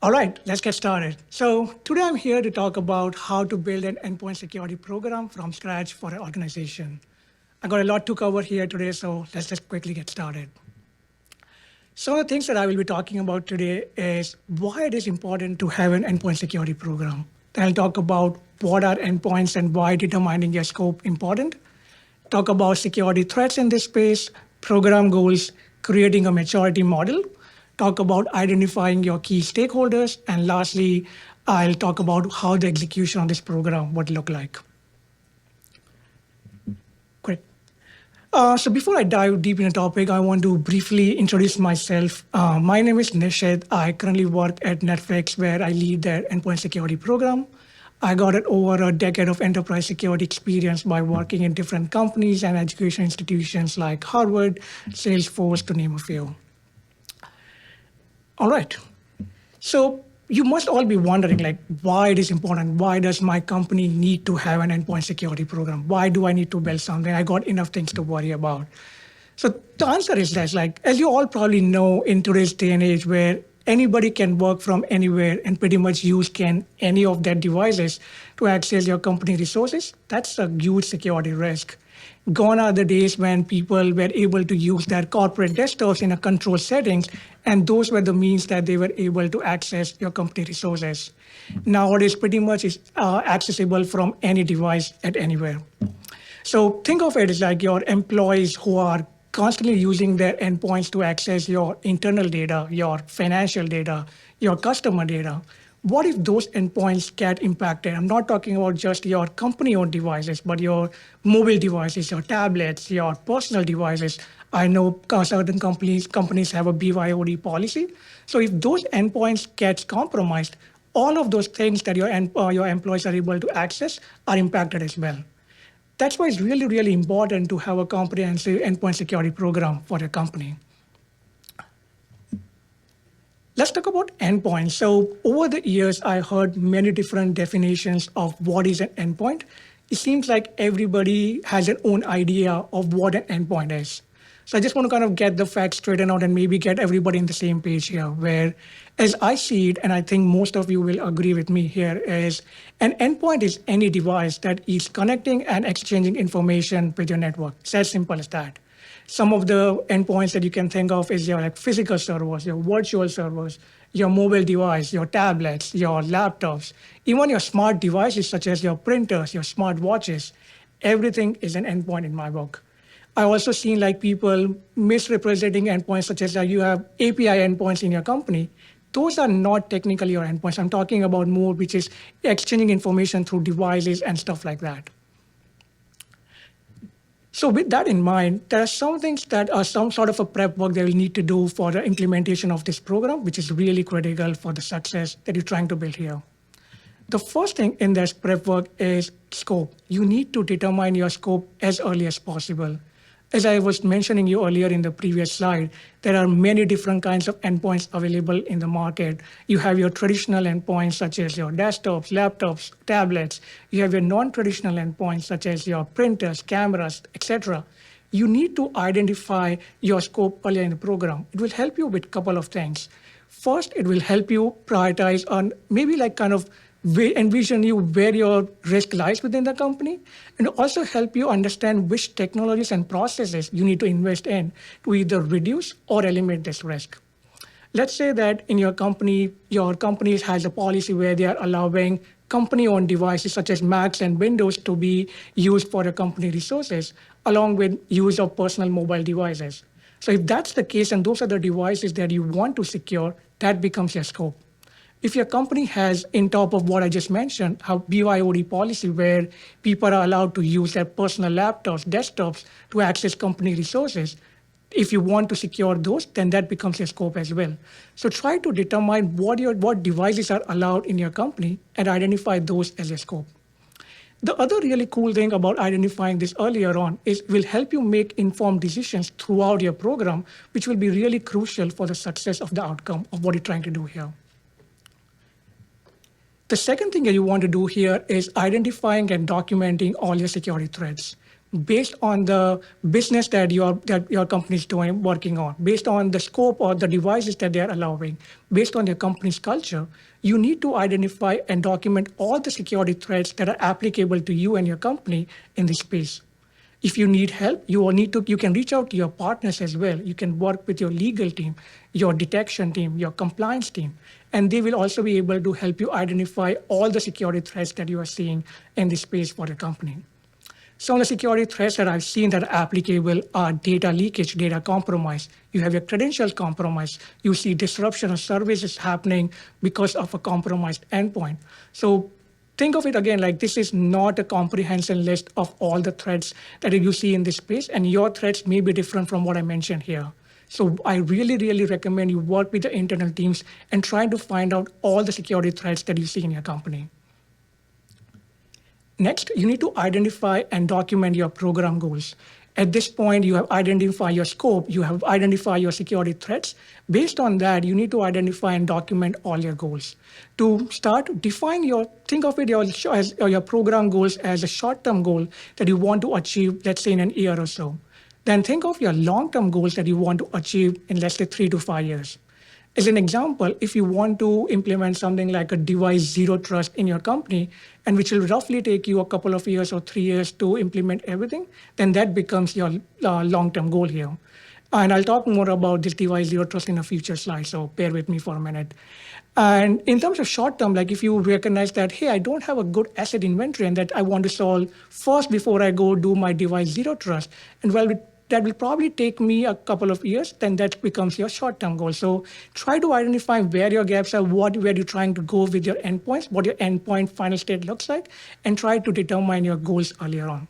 All right, let's get started. So today I'm here to talk about how to build an endpoint security program from scratch for an organization. I got a lot to cover here today, so let's just quickly get started. Some of the things that I will be talking about today is why it is important to have an endpoint security program. Then I'll talk about what are endpoints and why determining your scope important. Talk about security threats in this space, program goals, creating a maturity model, talk about identifying your key stakeholders, and lastly, I'll talk about how the execution of this program would look like. Great. So before I dive deep in the topic, I want to briefly introduce myself. My name is Nishith. I currently work at Netflix, where I lead their endpoint security program. I got it over a decade of enterprise security experience by working in different companies and education institutions like Harvard, Salesforce, to name a few. All right. So you must all be wondering, like, why it is important. Why does my company need to have an endpoint security program? Why do I need to build something? I got enough things to worry about. So the answer is this, like, as you all probably know, in today's day and age where anybody can work from anywhere and pretty much use any of their devices to access your company resources, that's a huge security risk. Gone are the days when people were able to use their corporate desktops in a control settings, and those were the means that they were able to access your company resources. Nowadays, pretty much is accessible from any device at anywhere. So think of it as like your employees who are constantly using their endpoints to access your internal data, your financial data, your customer data. What if those endpoints get impacted? I'm not talking about just your company-owned devices, but your mobile devices, your tablets, your personal devices. I know certain companies have a BYOD policy. So if those endpoints get compromised, all of those things that your employees are able to access are impacted as well. That's why it's really, really important to have a comprehensive endpoint security program for your company. Let's talk about endpoints. So over the years, I heard many different definitions of what is an endpoint. It seems like everybody has their own idea of what an endpoint is. So I just want to kind of get the facts straightened out and maybe get everybody on the same page here, where as I see it, and I think most of you will agree with me here, is an endpoint is any device that is connecting and exchanging information with your network. It's as simple as that. Some of the endpoints that you can think of is your like physical servers, your virtual servers, your mobile device, your tablets, your laptops, even your smart devices such as your printers, your smart watches. Everything is an endpoint in my book. I also seen like people misrepresenting endpoints such as like you have API endpoints in your company. Those are not technically your endpoints. I'm talking about more, which is exchanging information through devices and stuff like that. So with that in mind, there are some things that are some sort of a prep work they will need to do for the implementation of this program, which is really critical for the success that you're trying to build here. The first thing in this prep work is scope. You need to determine your scope as early as possible. As I was mentioning you earlier in the previous slide, there are many different kinds of endpoints available in the market. You have your traditional endpoints such as your desktops, laptops, tablets. You have your non-traditional endpoints such as your printers, cameras, etc. You need to identify your scope earlier in the program. It will help you with a couple of things. First, it will help you prioritize on maybe like kind of envision you where your risk lies within the company, and also help you understand which technologies and processes you need to invest in to either reduce or eliminate this risk. Let's say that in your company has a policy where they are allowing company-owned devices such as Macs and Windows to be used for your company resources, along with use of personal mobile devices. So if that's the case and those are the devices that you want to secure, that becomes your scope. If your company has, in top of what I just mentioned, a BYOD policy where people are allowed to use their personal laptops, desktops to access company resources, if you want to secure those, then that becomes your scope as well. So try to determine what devices are allowed in your company and identify those as your scope. The other really cool thing about identifying this earlier on is will help you make informed decisions throughout your program, which will be really crucial for the success of the outcome of what you're trying to do here. The second thing that you want to do here is identifying and documenting all your security threats. based on the business that your company is doing, working on, based on the scope or the devices that they are allowing, based on your company's culture. You need to identify and document all the security threats that are applicable to you and your company in this space. If you need help, you can reach out to your partners as well. You can work with your legal team, your detection team, your compliance team, and they will also be able to help you identify all the security threats that you are seeing in this space for your company. Some of the security threats that I've seen that are applicable are data leakage, data compromise. You have your credentials compromised. You see disruption of services happening because of a compromised endpoint. So think of it again like this is not a comprehensive list of all the threats that you see in this space, and your threats may be different from what I mentioned here. So I really, really recommend you work with the internal teams and try to find out all the security threats that you see in your company. Next, you need to identify and document your program goals. At this point, you have identified your scope, you have identified your security threats. Based on that, you need to identify and document all your goals. To start, think of it as your program goals as a short-term goal that you want to achieve, let's say in an year or so. Then think of your long-term goals that you want to achieve in, let's say, 3 to 5 years. As an example, if you want to implement something like a device zero trust in your company, and which will roughly take you a couple of years or 3 years to implement everything, then that becomes your long-term goal here. And I'll talk more about this device zero trust in a future slide, so bear with me for a minute. And in terms of short term, like if you recognize that, hey, I don't have a good asset inventory and that I want to solve first before I go do my device zero trust, and well, that will probably take me a couple of years, then that becomes your short-term goal. So try to identify where your gaps are, where you're trying to go with your endpoints, what your endpoint final state looks like, and try to determine your goals earlier on.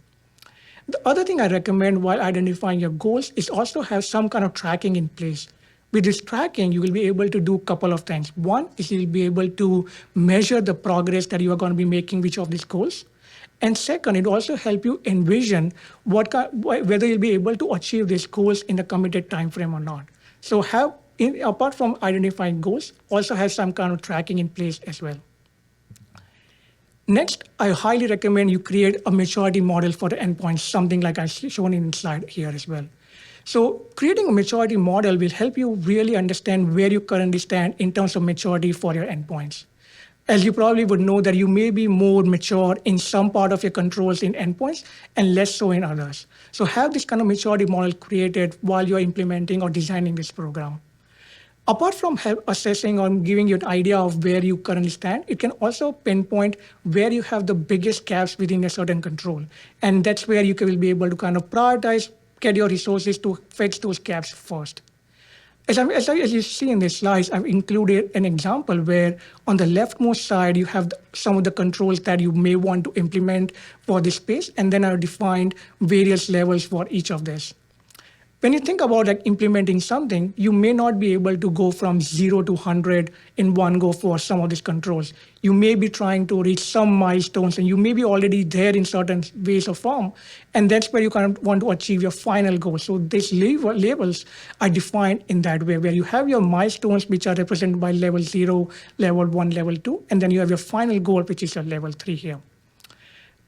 The other thing I recommend while identifying your goals is also have some kind of tracking in place. With this tracking, you will be able to do a couple of things. One is you'll be able to measure the progress that you are going to be making which of these goals. And second, it also help you envision whether you'll be able to achieve these goals in a committed time frame or not. So apart from identifying goals, also have some kind of tracking in place as well. Next, I highly recommend you create a maturity model for the endpoints, something like I've shown in the slide here as well. So creating a maturity model will help you really understand where you currently stand in terms of maturity for your endpoints. As you probably would know that you may be more mature in some part of your controls in endpoints and less so in others. So have this kind of maturity model created while you're implementing or designing this program. Apart from assessing or giving you an idea of where you currently stand, it can also pinpoint where you have the biggest gaps within a certain control. And that's where you will be able to kind of prioritize, get your resources to fix those gaps first. As you see in this slides, I've included an example where on the leftmost side, you have some of the controls that you may want to implement for this space, and then I've defined various levels for each of this. When you think about like implementing something, you may not be able to go from 0 to 100 in one go for some of these controls. You may be trying to reach some milestones and you may be already there in certain ways or form. And that's where you kind of want to achieve your final goal. So these labels are defined in that way, where you have your milestones, which are represented by level 0, level 1, level 2, and then you have your final goal, which is your level 3 here.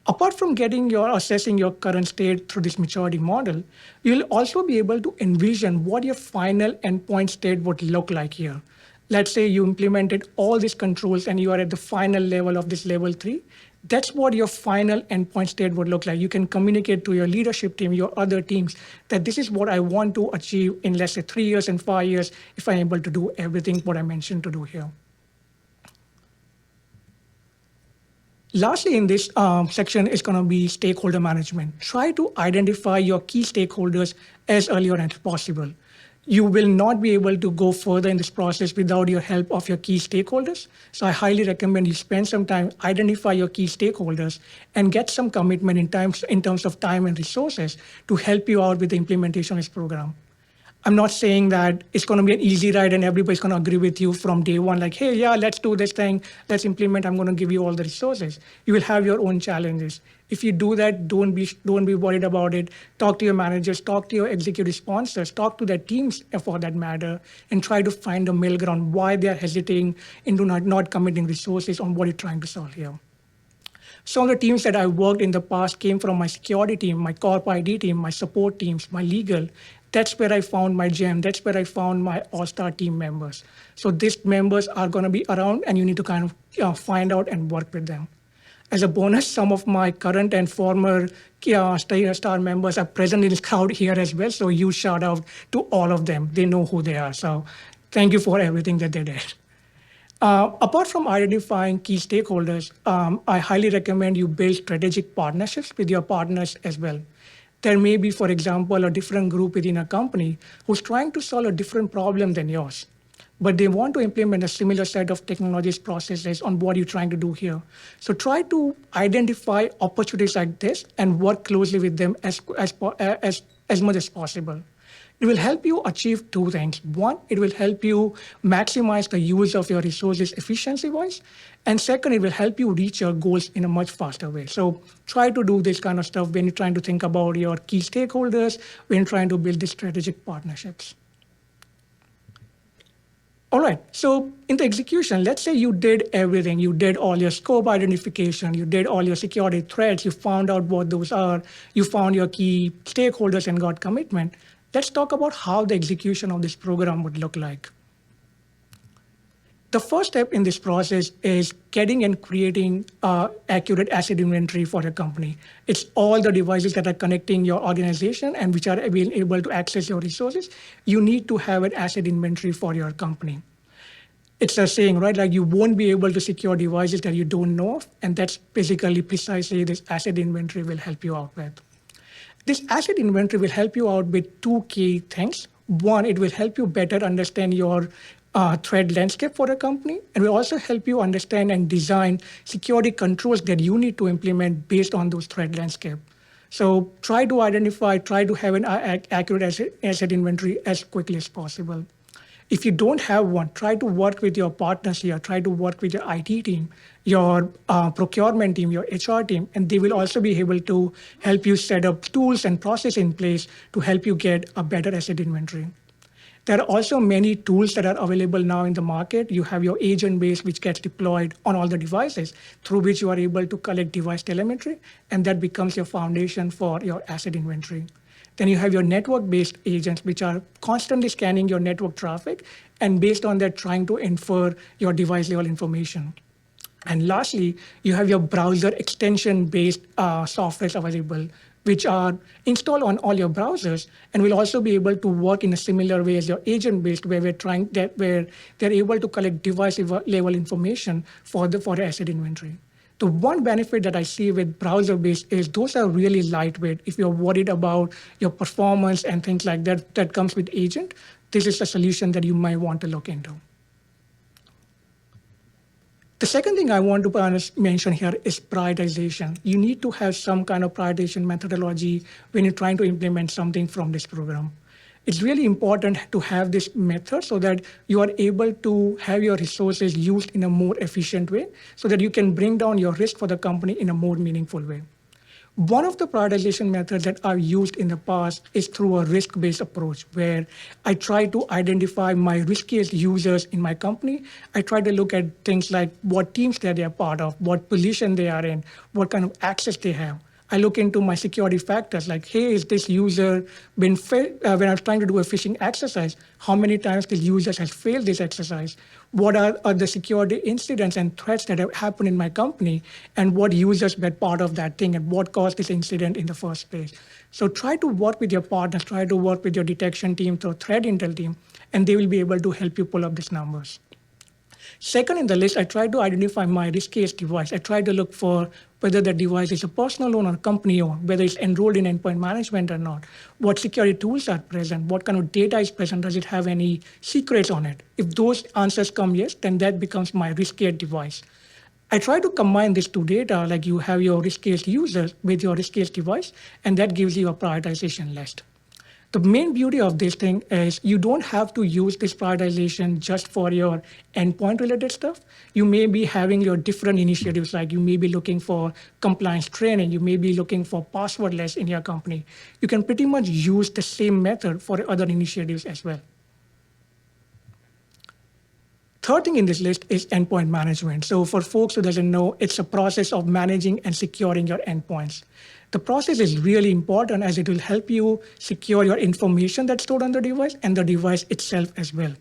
Apart from assessing your current state through this maturity model, you'll also be able to envision what your final endpoint state would look like here. Let's say you implemented all these controls and you are at the final level of this level 3. That's what your final endpoint state would look like. You can communicate to your leadership team, your other teams, that this is what I want to achieve in, let's say, 3 years and 5 years if I'm able to do everything what I mentioned to do here. Lastly, in this section is going to be stakeholder management. Try to identify your key stakeholders as early as possible. You will not be able to go further in this process without your help of your key stakeholders. So I highly recommend you spend some time, identify your key stakeholders, and get some commitment in terms of time and resources to help you out with the implementation of this program. I'm not saying that it's going to be an easy ride and everybody's going to agree with you from day one, like, hey, yeah, let's do this thing, let's implement, I'm going to give you all the resources. You will have your own challenges. If you do that, don't be worried about it. Talk to your managers, talk to your executive sponsors, talk to their teams for that matter, and try to find a middle ground why they are hesitating into not committing resources on what you're trying to solve here. Some of the teams that I worked in the past came from my security team, my corp ID team, my support teams, my legal. That's where I found my gem. That's where I found my all-star team members. So these members are going to be around, and you need to kind of find out and work with them. As a bonus, some of my current and former star members are present in this crowd here as well. So huge shout out to all of them. They know who they are. So thank you for everything that they did. Apart from identifying key stakeholders, I highly recommend you build strategic partnerships with your partners as well. There may be, for example, a different group within a company who's trying to solve a different problem than yours, but they want to implement a similar set of technologies, processes on what you're trying to do here. So try to identify opportunities like this and work closely with them as much as possible. It will help you achieve two things. One, it will help you maximize the use of your resources efficiency-wise. And second, it will help you reach your goals in a much faster way. So try to do this kind of stuff when you're trying to think about your key stakeholders, when you're trying to build these strategic partnerships. All right, so in the execution, let's say you did everything. You did all your scope identification, you did all your security threats, you found out what those are, you found your key stakeholders and got commitment. Let's talk about how the execution of this program would look like. The first step in this process is getting and creating accurate asset inventory for your company. It's all the devices that are connecting your organization and which are being able to access your resources. You need to have an asset inventory for your company. It's a saying, right? Like you won't be able to secure devices that you don't know of. And that's basically precisely this asset inventory will help you out with. This asset inventory will help you out with two key things. One, it will help you better understand your threat landscape for a company, and will also help you understand and design security controls that you need to implement based on those threat landscape. So try to identify, try to have an accurate asset inventory as quickly as possible. If you don't have one, try to work with your partners here, try to work with your IT team, your procurement team, your HR team, and they will also be able to help you set up tools and process in place to help you get a better asset inventory. There are also many tools that are available now in the market. You have your agent base, which gets deployed on all the devices, through which you are able to collect device telemetry, and that becomes your foundation for your asset inventory. Then you have your network-based agents, which are constantly scanning your network traffic, and based on that, trying to infer your device-level information. And lastly, you have your browser extension-based softwares available, which are installed on all your browsers and will also be able to work in a similar way as your agent-based, where where they're able to collect device-level information for the asset inventory. The one benefit that I see with browser-based is those are really lightweight. If you're worried about your performance and things like that, that comes with agent, this is a solution that you might want to look into. The second thing I want to mention here is prioritization. You need to have some kind of prioritization methodology when you're trying to implement something from this program. It's really important to have this method so that you are able to have your resources used in a more efficient way so that you can bring down your risk for the company in a more meaningful way. One of the prioritization methods that I've used in the past is through a risk-based approach, where I try to identify my riskiest users in my company. I try to look at things like what teams that they are part of, what position they are in, what kind of access they have. I look into my security factors like, hey, is this user been when I'm trying to do a phishing exercise, how many times this user has failed this exercise? What are the security incidents and threats that have happened in my company, and what users were part of that thing and what caused this incident in the first place? So try to work with your partners, try to work with your detection team, through threat intel team, and they will be able to help you pull up these numbers. Second in the list, I try to identify my riskiest device. I try to look for whether the device is a personal owned or company owned, whether it's enrolled in endpoint management or not, what security tools are present, what kind of data is present, does it have any secrets on it? If those answers come yes, then that becomes my riskiest device. I try to combine these two data, like you have your riskiest users with your riskiest device, and that gives you a prioritization list. The main beauty of this thing is you don't have to use this prioritization just for your endpoint related stuff. You may be having your different initiatives, like you may be looking for compliance training, you may be looking for passwordless in your company. You can pretty much use the same method for other initiatives as well. Third thing in this list is endpoint management. So for folks who doesn't know, it's a process of managing and securing your endpoints. The process is really important as it will help you secure your information that's stored on the device and the device itself as well.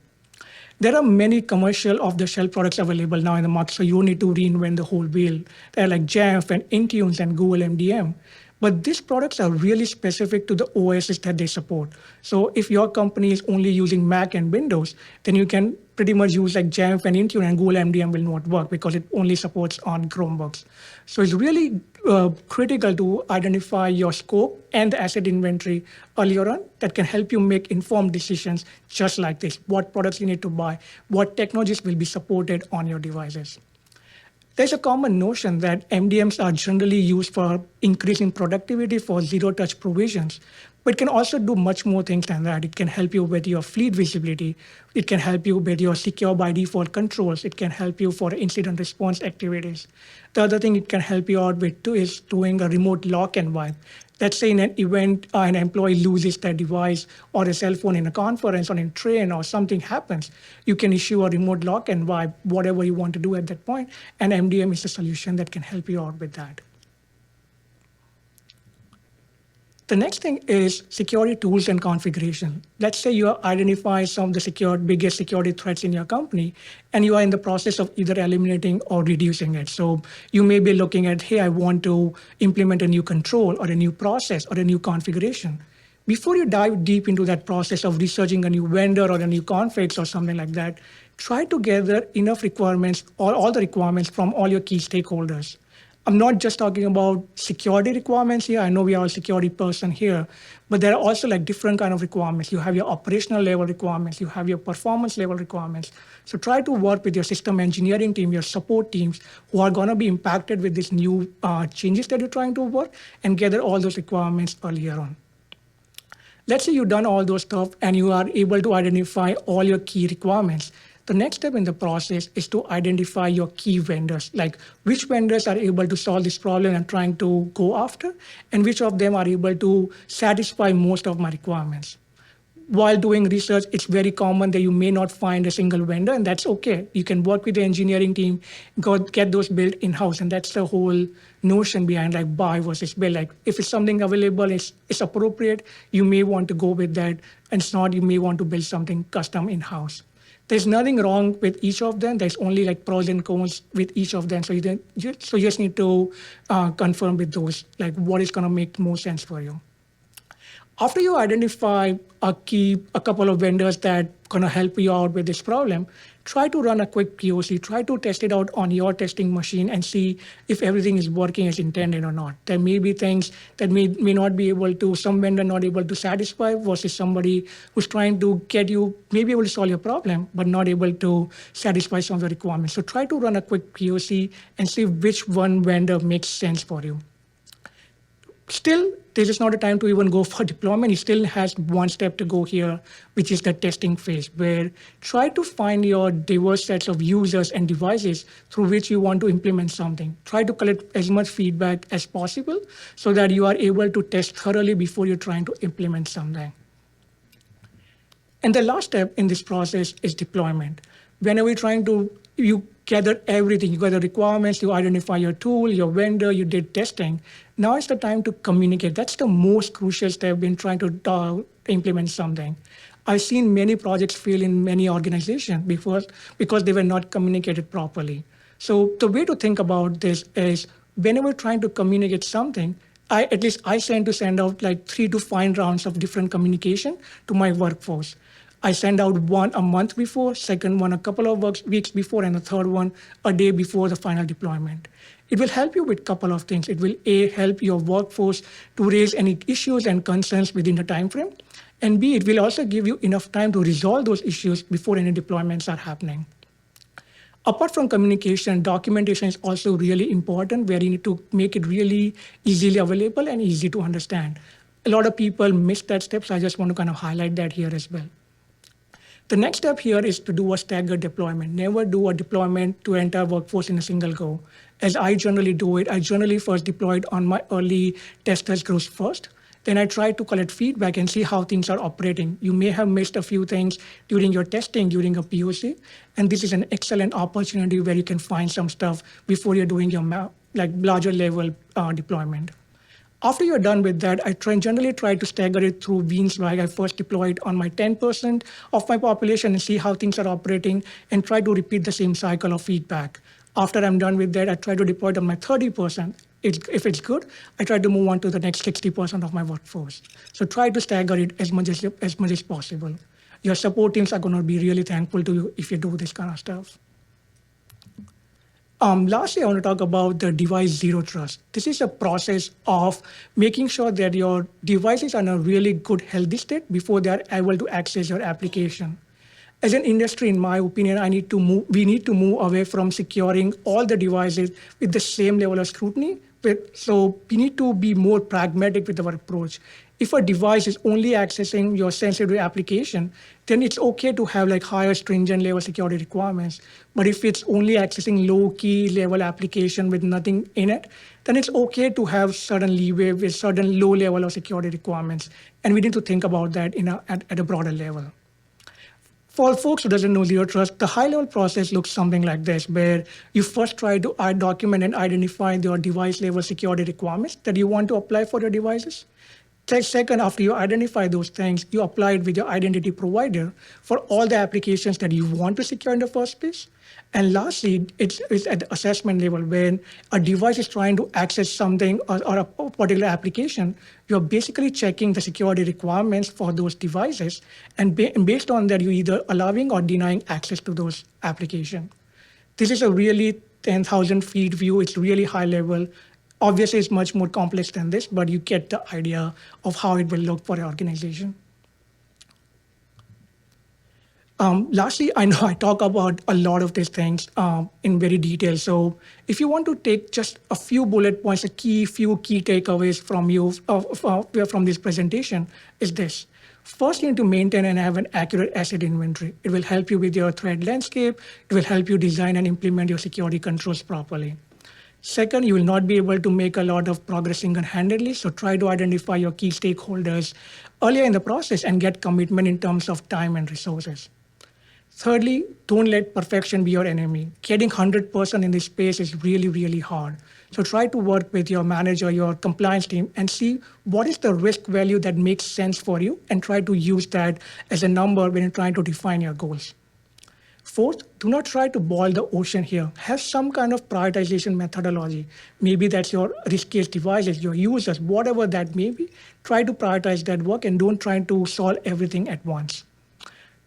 There are many commercial off-the-shelf products available now in the market, so you don't need to reinvent the whole wheel. They're like Jamf and Intune and Google MDM. But these products are really specific to the OSs that they support. So if your company is only using Mac and Windows, then you can pretty much use like Jamf and Intune, and Google MDM will not work because it only supports on Chromebooks. So it's really critical to identify your scope and the asset inventory earlier on that can help you make informed decisions just like this: what products you need to buy, what technologies will be supported on your devices. There's a common notion that MDMs are generally used for increasing productivity for zero-touch provisions, but it can also do much more things than that. It can help you with your fleet visibility. It can help you with your secure by default controls. It can help you for incident response activities. The other thing it can help you out with too is doing a remote lock and wipe. Let's say in an event, an employee loses their device or a cell phone in a conference or in train or something happens, you can issue a remote lock and wipe, whatever you want to do at that point, and MDM is a solution that can help you out with that. The next thing is security tools and configuration. Let's say you identify some of the biggest security threats in your company, and you are in the process of either eliminating or reducing it. So you may be looking at, hey, I want to implement a new control or a new process or a new configuration. Before you dive deep into that process of researching a new vendor or a new configs or something like that, try to gather enough requirements or all the requirements from all your key stakeholders. I'm not just talking about security requirements here. I know we are a security person here, but there are also like different kind of requirements. You have your operational level requirements, you have your performance level requirements. So try to work with your system engineering team, your support teams who are going to be impacted with these new changes that you're trying to work, and gather all those requirements earlier on. Let's say you've done all those stuff and you are able to identify all your key requirements. The next step in the process is to identify your key vendors, like which vendors are able to solve this problem I'm trying to go after, and which of them are able to satisfy most of my requirements. While doing research, it's very common that you may not find a single vendor, and that's okay. You can work with the engineering team, get those built in-house, and that's the whole notion behind like buy versus build. Like if it's something available, it's appropriate, you may want to go with that, and it's not, you may want to build something custom in-house. There's nothing wrong with each of them. There's only like pros and cons with each of them. So you just need to confirm with those, like what is going to make more sense for you. After you identify a couple of vendors that going to help you out with this problem, try to run a quick POC, try to test it out on your testing machine and see if everything is working as intended or not. There may be things that may not be able to, some vendor not able to satisfy versus somebody who's trying to get you, may be able to solve your problem, but not able to satisfy some of the requirements. So try to run a quick POC and see which one vendor makes sense for you. Still, this is not a time to even go for deployment. It still has one step to go here, which is the testing phase, where try to find your diverse sets of users and devices through which you want to implement something. Try to collect as much feedback as possible so that you are able to test thoroughly before you're trying to implement something. And the last step in this process is deployment. Whenever you're trying to, you gather everything, you gather requirements, you identify your tool, your vendor, you did testing. Now it's the time to communicate. That's the most crucial step in trying to implement something. I've seen many projects fail in many organizations because they were not communicated properly. So the way to think about this is whenever trying to communicate something, I tend to send out like 3 to 5 rounds of different communication to my workforce. I send out one a month before, second one a couple of weeks before, and the third one a day before the final deployment. It will help you with a couple of things. It will A, help your workforce to raise any issues and concerns within the time frame, and B, it will also give you enough time to resolve those issues before any deployments are happening. Apart from communication, documentation is also really important, where you need to make it really easily available and easy to understand. A lot of people miss that step, so I just want to kind of highlight that here as well. The next step here is to do a staggered deployment. Never do a deployment to entire workforce in a single go. As I generally do it, I generally first deploy it on my early testers groups first. Then I try to collect feedback and see how things are operating. You may have missed a few things during your testing, during a POC, and this is an excellent opportunity where you can find some stuff before you're doing your larger level deployment. After you're done with that, I generally try to stagger it through beans, like I first deploy it on my 10% of my population and see how things are operating and try to repeat the same cycle of feedback. After I'm done with that, I try to deploy it on my 30%. If it's good, I try to move on to the next 60% of my workforce. So try to stagger it as much as possible. Your support teams are going to be really thankful to you if you do this kind of stuff. Lastly, I want to talk about the device zero trust. This is a process of making sure that your devices are in a really good healthy state before they are able to access your application. As an industry, in my opinion, we need to move away from securing all the devices with the same level of scrutiny. So we need to be more pragmatic with our approach. If a device is only accessing your sensitive application, then it's okay to have like higher stringent level security requirements. But if it's only accessing low key level application with nothing in it, then it's okay to have certain leeway with certain low level of security requirements. And we need to think about that at a broader level. For folks who doesn't know zero trust, the high-level process looks something like this, where you first try to document and identify your device-level security requirements that you want to apply for your devices. Second, after you identify those things, you apply it with your identity provider for all the applications that you want to secure in the first place. And lastly, it's at the assessment level when a device is trying to access something or a particular application, you're basically checking the security requirements for those devices. And based on that, you're either allowing or denying access to those applications. This is a really 10,000 feet view. It's really high level. Obviously, it's much more complex than this, but you get the idea of how it will look for an organization. Lastly, I know I talk about a lot of these things in very detail. So if you want to take just a few bullet points, few key takeaways from you from this presentation is this. First, you need to maintain and have an accurate asset inventory. It will help you with your threat landscape. It will help you design and implement your security controls properly. Second, you will not be able to make a lot of progress single-handedly, so try to identify your key stakeholders earlier in the process and get commitment in terms of time and resources. Thirdly, don't let perfection be your enemy. Getting 100% in this space is really, really hard. So try to work with your manager, your compliance team, and see what is the risk value that makes sense for you, and try to use that as a number when you're trying to define your goals. Fourth, do not try to boil the ocean here. Have some kind of prioritization methodology. Maybe that's your riskiest devices, your users, whatever that may be. Try to prioritize that work and don't try to solve everything at once.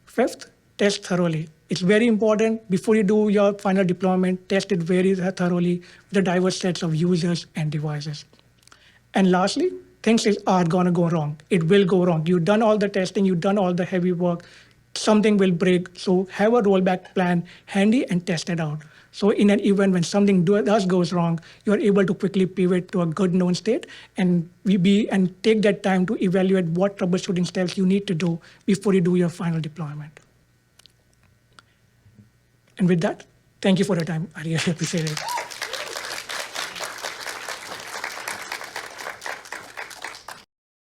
Fifth, test thoroughly. It's very important before you do your final deployment, test it very thoroughly with the diverse sets of users and devices. And lastly, things are gonna go wrong. It will go wrong. You've done all the testing, you've done all the heavy work, something will break. So have a rollback plan handy and test it out. So in an event when something does goes wrong, you're able to quickly pivot to a good known state and take that time to evaluate what troubleshooting steps you need to do before you do your final deployment. And with that, thank you for your time. I really appreciate it.